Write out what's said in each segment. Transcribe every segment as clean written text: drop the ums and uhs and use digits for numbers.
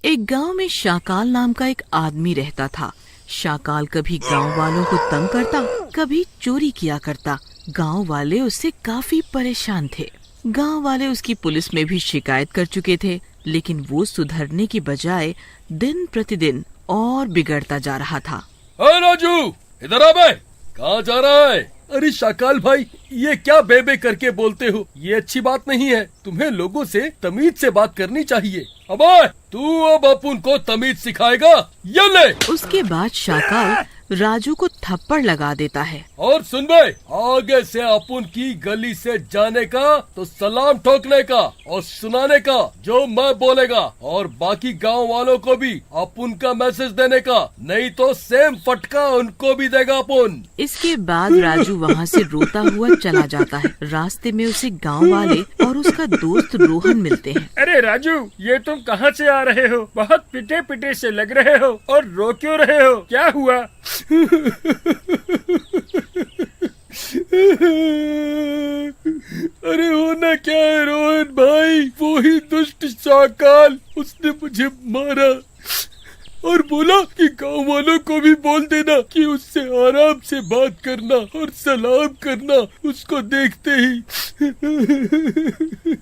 एक गांव में शाकाल नाम का एक आदमी रहता था। शाकाल कभी गांव वालों को तंग करता, कभी चोरी किया करता। गांव वाले उससे काफी परेशान थे। गांव वाले उसकी पुलिस में भी शिकायत कर चुके थे, लेकिन वो सुधरने की बजाय दिन प्रतिदिन और बिगड़ता जा रहा था। राजू, इधर आ बे, कहाँ जा रहा है? अरे शाकाल भाई, ये क्या बेबे करके बोलते हो? ये अच्छी बात नहीं है। तुम्हें लोगों से तमीज से बात करनी चाहिए। अबे, तू अब अपन को तमीज सिखाएगा? ये ले। उसके बाद शाकाल राजू को थप्पड़ लगा देता है। और सुन बे, आगे से अपन की गली से जाने का तो सलाम ठोकने का और सुनाने का जो मैं बोलेगा, और बाकी गांव वालों को भी अपन का मैसेज देने का, नहीं तो सेम फटका उनको भी देगा अपन। इसके बाद राजू वहाँ से रोता हुआ चला जाता है। रास्ते में उसे गांव वाले और उसका दोस्त रोहन मिलते हैं। अरे राजू, ये तुम कहाँ से आ रहे हो? बहुत पिटे पिटे से लग रहे हो और रो क्यों रहे हो? क्या हुआ? अरे होना क्या है रोहन भाई, वो ही दुष्ट शाकाल, उसने मुझे मारा और बोला कि गांव वालों को भी बोल देना कि उससे आराम से बात करना और सलाम करना उसको देखते ही।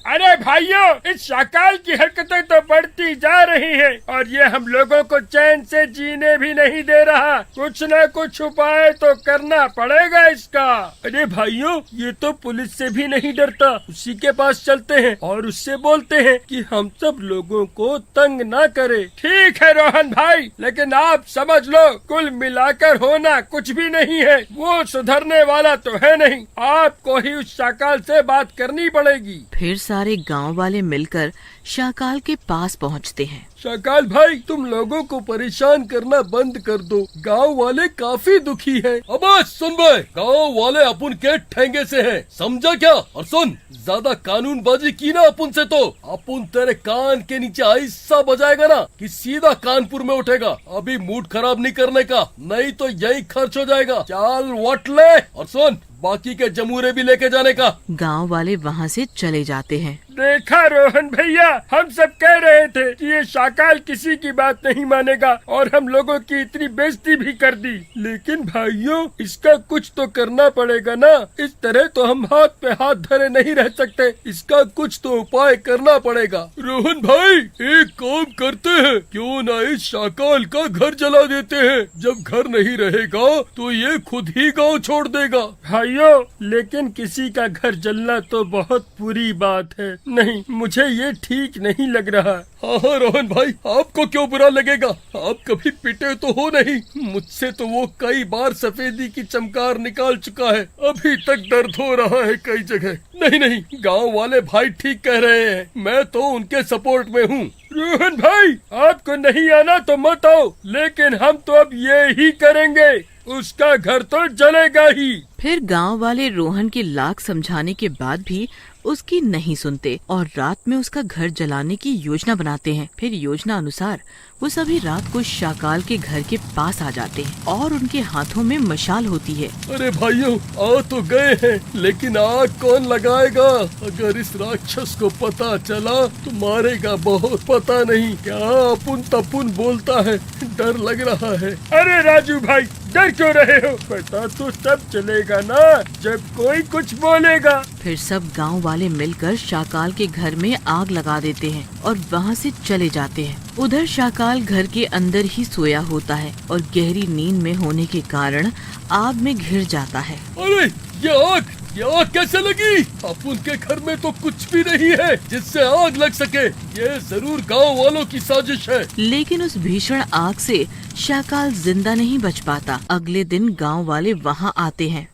अरे भाइयों, इस शाकाल की हरकतें तो बढ़ती जा रही हैं और ये हम लोगों को चैन से जीने भी नहीं दे रहा। कुछ न कुछ उपाय तो करना पड़ेगा इसका। अरे भाइयों, ये तो पुलिस से भी नहीं डरता। उसी के पास चलते हैं और उससे बोलते हैं कि हम सब लोगों को तंग ना करे। ठीक है रोहन भाई, लेकिन आप समझ लो, कुल मिलाकर होना कुछ भी नहीं है। वो सुधरने वाला तो है नहीं। आपको ही उस शाकाल से बात करनी पड़ेगी। फिर सारे गांव वाले मिलकर शाकाल के पास पहुंचते हैं। शाकाल भाई, तुम लोगों को परेशान करना बंद कर दो। गांव वाले काफी दुखी हैं। अब सुन बे, गांव वाले अपन के ठेंगे से हैं, समझा क्या? और सुन, ज्यादा कानूनबाजी की ना अपन से तो अपन तेरे कान के नीचे ऐसा बजाएगा ना कि सीधा कानपुर में उठेगा। अभी मूड खराब नहीं करने का, नहीं तो यही खर्च हो जाएगा। चल वट ले, और सुन, बाकी के जमूरे भी लेके जाने का। गांव वाले वहाँ से चले जाते हैं। देखा रोहन भैया, हम सब कह रहे थे कि ये शाकाल किसी की बात नहीं मानेगा और हम लोगों की इतनी बेइज्जती भी कर दी। लेकिन भाइयों, इसका कुछ तो करना पड़ेगा ना। इस तरह तो हम हाथ पे हाथ धरे नहीं रह सकते। इसका कुछ तो उपाय करना पड़ेगा। रोहन भाई, एक काम करते हैं, क्यों ना इस शाकाल का घर जला देते हैं। जब घर नहीं रहेगा तो ये खुद ही गाँव छोड़ देगा। भाइयों, लेकिन किसी का घर जलना तो बहुत बुरी बात है। नहीं, मुझे ये ठीक नहीं लग रहा। हाँ रोहन भाई, आपको क्यों बुरा लगेगा? आप कभी पिटे तो हो नहीं। मुझसे तो वो कई बार सफेदी की चमकार निकाल चुका है, अभी तक दर्द हो रहा है कई जगह। नहीं, गांव वाले भाई ठीक कह रहे हैं, मैं तो उनके सपोर्ट में हूँ। रोहन भाई, आपको नहीं आना तो मत आओ, लेकिन हम तो अब ये ही करेंगे। उसका घर तो जलेगा ही। फिर गांव वाले रोहन के लाख समझाने के बाद भी उसकी नहीं सुनते और रात में उसका घर जलाने की योजना बनाते हैं। फिर योजना अनुसार वो सभी रात को शाकाल के घर के पास आ जाते हैं और उनके हाथों में मशाल होती है। अरे भाइयों, आ तो गए हैं, लेकिन आग कौन लगाएगा? अगर इस राक्षस को पता चला तो मारेगा बहुत। पता नहीं क्या अपुन तपुन बोलता है, डर लग रहा है। अरे राजू भाई, डर क्यों रहे हो? पता तो तब चलेगा ना जब कोई कुछ बोलेगा। फिर सब गांव वाले मिलकर शाकाल के घर में आग लगा देते हैं और वहाँ से चले जाते हैं। उधर शाकाल घर के अंदर ही सोया होता है और गहरी नींद में होने के कारण आग में घिर जाता है। अरे ये आग कैसे लगी? अपन के घर में तो कुछ भी नहीं है जिससे आग लग सके। ये जरूर गांव वालों की साजिश है। लेकिन उस भीषण आग से शाकाल जिंदा नहीं बच पाता। अगले दिन गांव वाले वहां आते हैं।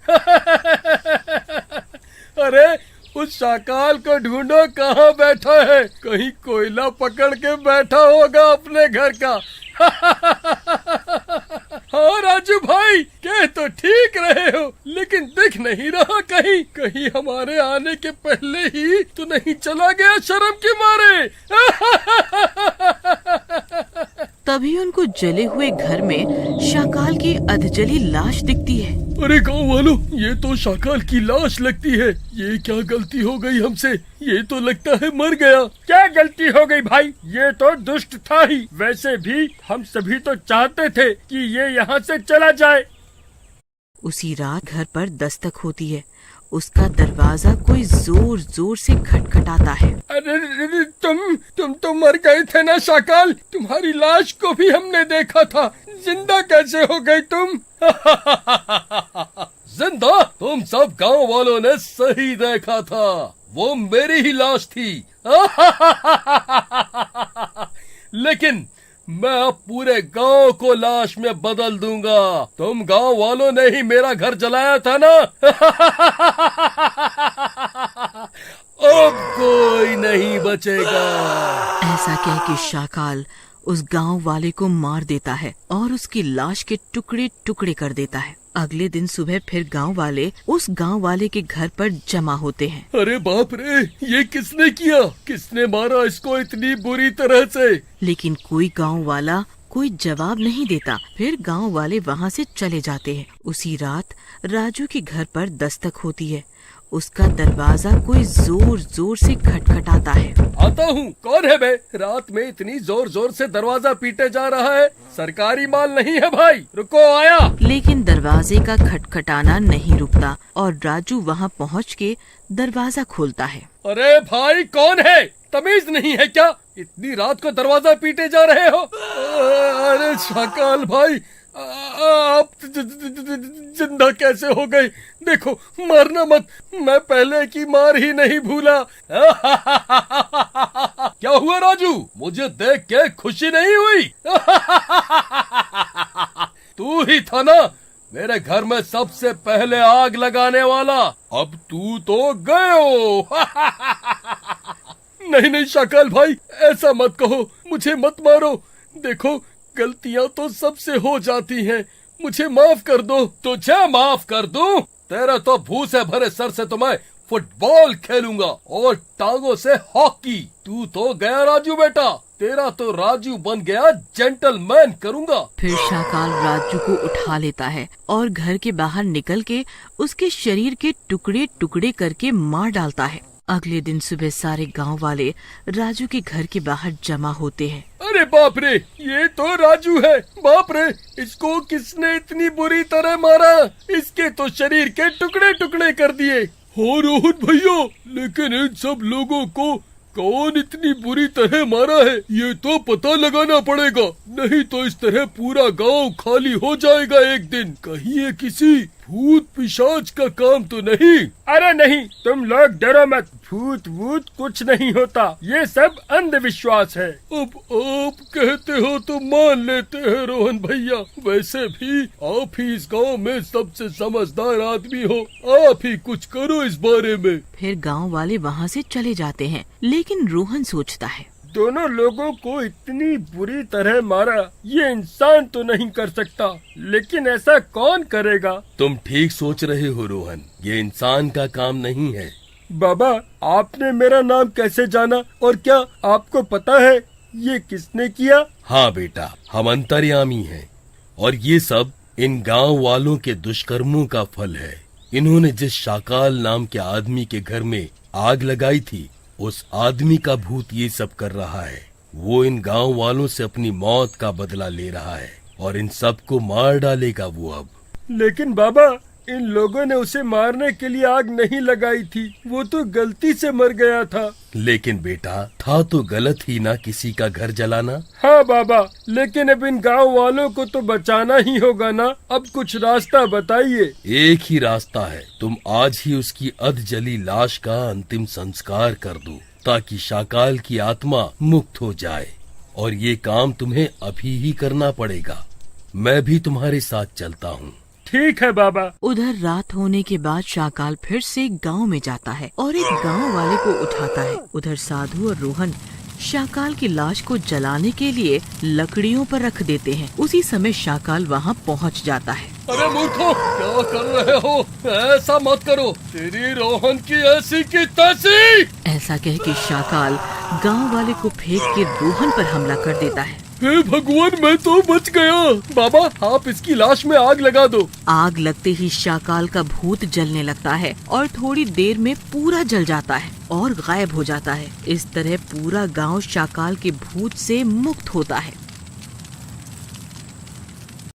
अरे उस शाकाल को ढूंढो, कहाँ बैठा है? कहीं कोयला पकड़ के बैठा होगा अपने घर का। हाँ राजू भाई, कह तो ठीक रहे हो, लेकिन दिख नहीं रहा कहीं। कहीं हमारे आने के पहले ही तो नहीं चला गया शर्म के मारे? तभी उनको जले हुए घर में शाकाल की अधजली लाश दिखती है। अरे गांव वालों, ये तो शाकाल की लाश लगती है। ये क्या गलती हो गई हमसे? ये तो लगता है मर गया। क्या गलती हो गई भाई? ये तो दुष्ट था ही। वैसे भी हम सभी तो चाहते थे कि ये यहाँ से चला जाए। उसी रात घर पर दस्तक होती है। उसका दरवाजा कोई जोर जोर से खटखटाता है। अरे तुम तो मर गए थे ना शाकाल? तुम्हारी लाश को भी हमने देखा था। जिंदा कैसे हो गई तुम? जिंदा? तुम सब गांव वालों ने सही देखा था, वो मेरी ही लाश थी। लेकिन मैं अब पूरे गांव को लाश में बदल दूंगा। तुम गांव वालों ने ही मेरा घर जलाया था ना। अब कोई नहीं बचेगा। ऐसा कह के शाकाल उस गांव वाले को मार देता है और उसकी लाश के टुकड़े टुकड़े कर देता है। अगले दिन सुबह फिर गांव वाले उस गांव वाले के घर पर जमा होते हैं। अरे बाप रे, ये किसने किया? किसने मारा इसको इतनी बुरी तरह से? लेकिन कोई गांव वाला कोई जवाब नहीं देता। फिर गांव वाले वहां से चले जाते हैं। उसी रात राजू के घर पर दस्तक होती है। उसका दरवाजा कोई जोर जोर से खटखटाता है। आता हूँ। कौन है बे? रात में इतनी जोर जोर से दरवाजा पीटे जा रहा है। सरकारी माल नहीं है भाई, रुको आया। लेकिन दरवाजे का खटखटाना नहीं रुकता और राजू वहां पहुंच के दरवाजा खोलता है। अरे भाई कौन है? तमीज नहीं है क्या? इतनी रात को दरवाजा पीटे जा रहे हो? अरे शाकाल भाई, आप जिंदा कैसे हो गए? देखो, मारना मत, मैं पहले की मार ही नहीं भूला। क्या हुआ राजू? मुझे देख के खुशी नहीं हुई? तू ही था ना मेरे घर में सबसे पहले आग लगाने वाला। अब तू तो गए। नहीं नहीं शाकाल भाई, ऐसा मत कहो, मुझे मत मारो। देखो, गलतियां तो सबसे हो जाती हैं, मुझे माफ कर दो। तुझे माफ कर दूं? तेरा तो भूसे भरे सर से तो मैं फुटबॉल खेलूंगा और टांगों से हॉकी। तू तो गया राजू बेटा, तेरा तो राजू बन गया जेंटलमैन करूंगा। फिर शाकाल राजू को उठा लेता है और घर के बाहर निकल के उसके शरीर के टुकड़े टुकड़े करके मार डालता है। अगले दिन सुबह सारे गांव वाले राजू के घर के बाहर जमा होते हैं। अरे बाप रे, ये तो राजू है। बाप रे, इसको किसने इतनी बुरी तरह मारा? इसके तो शरीर के टुकड़े टुकड़े कर दिए। हो रोहन भैया, लेकिन इन सब लोगों को कौन इतनी बुरी तरह मारा है, ये तो पता लगाना पड़ेगा। नहीं तो इस तरह पूरा गांव खाली हो जाएगा एक दिन। कहीं ये किसी भूत पिशाच का काम तो नहीं? अरे नहीं, तुम लोग डरो मत। भूत वूत कुछ नहीं होता, ये सब अंधविश्वास है। अब आप कहते हो तो मान लेते हैं रोहन भैया। वैसे भी आप ही इस गांव में सबसे समझदार आदमी हो, आप ही कुछ करो इस बारे में। फिर गांव वाले वहां से चले जाते हैं। लेकिन रोहन सोचता है, दोनों लोगों को इतनी बुरी तरह मारा, ये इंसान तो नहीं कर सकता, लेकिन ऐसा कौन करेगा? तुम ठीक सोच रहे हो रोहन, ये इंसान का काम नहीं है। बाबा, आपने मेरा नाम कैसे जाना और क्या आपको पता है ये किसने किया? हाँ बेटा, हम अंतर्यामी हैं और ये सब इन गांव वालों के दुष्कर्मों का फल है। इन्होंने जिस शाकाल नाम के आदमी के घर में आग लगाई थी, उस आदमी का भूत ये सब कर रहा है। वो इन गांव वालों से अपनी मौत का बदला ले रहा है और इन सबको मार डालेगा वो अब। लेकिन बाबा, इन लोगों ने उसे मारने के लिए आग नहीं लगाई थी, वो तो गलती से मर गया था। लेकिन बेटा, था तो गलत ही ना किसी का घर जलाना। हाँ बाबा, लेकिन अब इन गांव वालों को तो बचाना ही होगा ना। अब कुछ रास्ता बताइए। एक ही रास्ता है, तुम आज ही उसकी अध जली लाश का अंतिम संस्कार कर दो ताकि शाकाल की आत्मा मुक्त हो जाए। और ये काम तुम्हें अभी ही करना पड़ेगा। मैं भी तुम्हारे साथ चलता हूँ। ठीक है बाबा। उधर रात होने के बाद शाकाल फिर से गांव में जाता है और एक गांव वाले को उठाता है। उधर साधु और रोहन शाकाल की लाश को जलाने के लिए लकड़ियों पर रख देते हैं। उसी समय शाकाल वहां पहुंच जाता है। अरे मूर्खों, क्या कर रहे हो? ऐसा मत करो, तेरी रोहन की ऐसी की तैसी। ऐसा कह के शाकाल गांव वाले को फेंक के रोहन पर हमला कर देता है। हे भगवान, मैं तो बच गया। बाबा, आप इसकी लाश में आग लगा दो। आग लगते ही शाकाल का भूत जलने लगता है और थोड़ी देर में पूरा जल जाता है और गायब हो जाता है। इस तरह पूरा गांव शाकाल के भूत से मुक्त होता है।